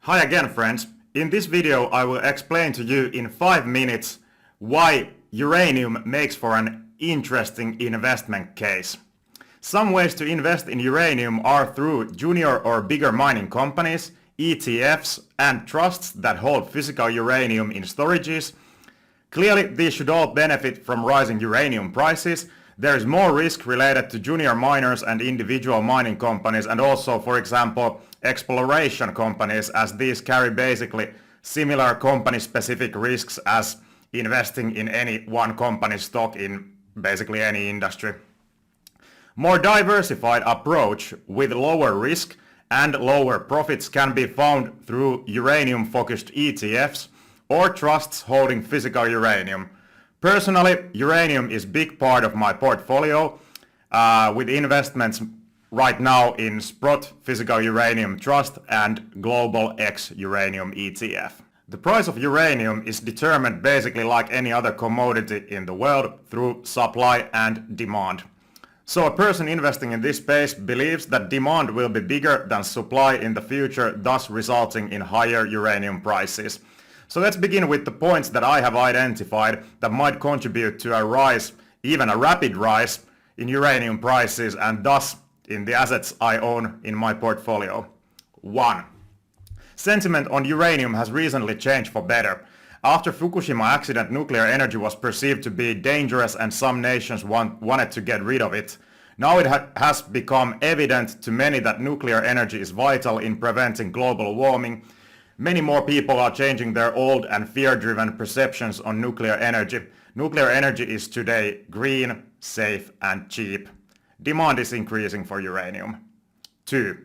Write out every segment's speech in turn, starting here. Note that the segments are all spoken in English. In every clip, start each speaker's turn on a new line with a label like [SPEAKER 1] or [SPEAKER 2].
[SPEAKER 1] Hi again, friends. In this video I will explain to you in 5 minutes why uranium makes for an interesting investment case. Some ways to invest in uranium are through junior or bigger mining companies, ETFs and trusts that hold physical uranium in storages. Clearly these should all benefit from rising uranium prices. There is more risk related to junior miners and individual mining companies and also, for example, exploration companies, as these carry basically similar company-specific risks as investing in any one company stock in basically any industry. More diversified approach with lower risk and lower profits can be found through uranium-focused ETFs or trusts holding physical uranium. Personally, uranium is a big part of my portfolio with investments right now in Sprott Physical Uranium Trust and Global X Uranium ETF. The price of uranium is determined basically like any other commodity in the world through supply and demand. So a person investing in this space believes that demand will be bigger than supply in the future, thus resulting in higher uranium prices. So let's begin with the points that I have identified that might contribute to a rise, even a rapid rise, in uranium prices and thus in the assets I own in my portfolio. 1. Sentiment on uranium has recently changed for better. After Fukushima accident, nuclear energy was perceived to be dangerous and some nations wanted to get rid of it. Now it has become evident to many that nuclear energy is vital in preventing global warming. Many more people are changing their old and fear-driven perceptions on nuclear energy. Nuclear energy is today green, safe and cheap. Demand is increasing for uranium. 2.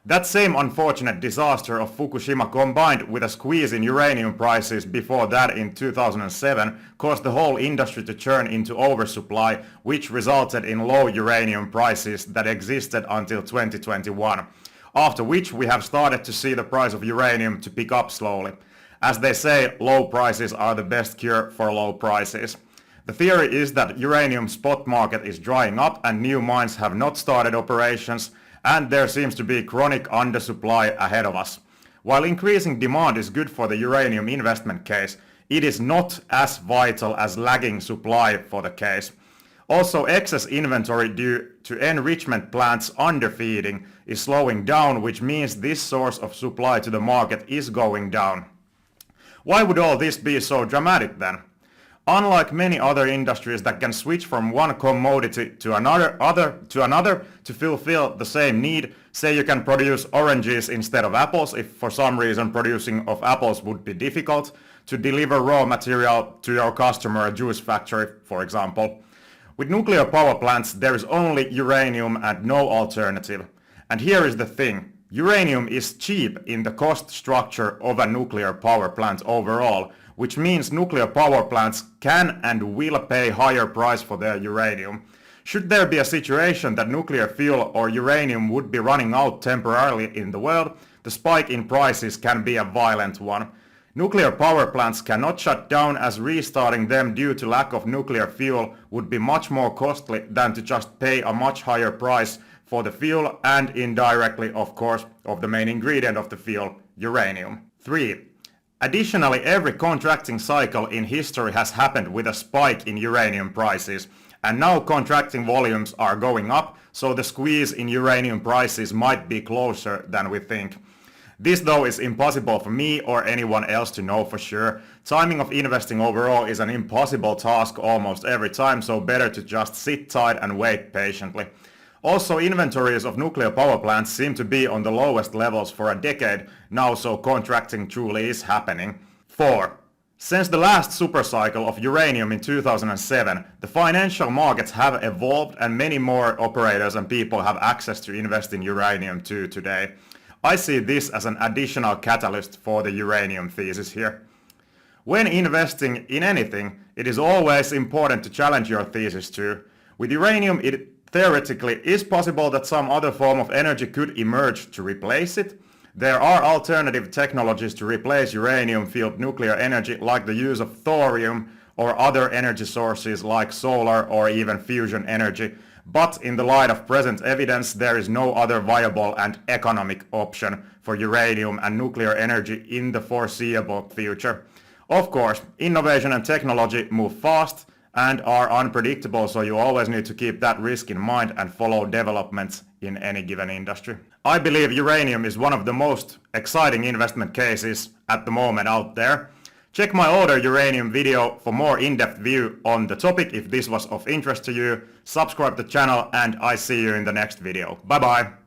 [SPEAKER 1] That same unfortunate disaster of Fukushima combined with a squeeze in uranium prices before that in 2007 caused the whole industry to turn into oversupply, which resulted in low uranium prices that existed until 2021. After which we have started to see the price of uranium to pick up slowly. As they say, low prices are the best cure for low prices. The theory is that uranium spot market is drying up and new mines have not started operations and there seems to be chronic undersupply ahead of us. While increasing demand is good for the uranium investment case, it is not as vital as lagging supply for the case. Also, excess inventory due to enrichment plants underfeeding is slowing down, which means this source of supply to the market is going down. Why would all this be so dramatic then? Unlike many other industries that can switch from one commodity to another to fulfill the same need, say you can produce oranges instead of apples if for some reason producing of apples would be difficult, to deliver raw material to your customer, a juice factory for example. With nuclear power plants there is only uranium and no alternative. And here is the thing, uranium is cheap in the cost structure of a nuclear power plant overall, which means nuclear power plants can and will pay higher price for their uranium. Should there be a situation that nuclear fuel or uranium would be running out temporarily in the world, the spike in prices can be a violent one. Nuclear power plants cannot shut down as restarting them due to lack of nuclear fuel would be much more costly than to just pay a much higher price for the fuel and indirectly, of course, of the main ingredient of the fuel, uranium. 3. Additionally, every contracting cycle in history has happened with a spike in uranium prices, and now contracting volumes are going up, so the squeeze in uranium prices might be closer than we think. This though is impossible for me or anyone else to know for sure. Timing of investing overall is an impossible task almost every time, so better to just sit tight and wait patiently. Also, inventories of nuclear power plants seem to be on the lowest levels for a decade now, so contracting truly is happening. 4. Since the last supercycle of uranium in 2007, the financial markets have evolved and many more operators and people have access to invest in uranium too today. I see this as an additional catalyst for the uranium thesis here. When investing in anything, it is always important to challenge your thesis too. With uranium, it theoretically is possible that some other form of energy could emerge to replace it. There are alternative technologies to replace uranium-fueled nuclear energy, like the use of thorium or other energy sources like solar or even fusion energy. But in the light of present evidence, there is no other viable and economic option for uranium and nuclear energy in the foreseeable future. Of course, innovation and technology move fast and are unpredictable, so you always need to keep that risk in mind and follow developments in any given industry. I believe uranium is one of the most exciting investment cases at the moment out there. Check my older uranium video for more in-depth view on the topic if this was of interest to you. Subscribe to the channel and I see you in the next video. Bye bye!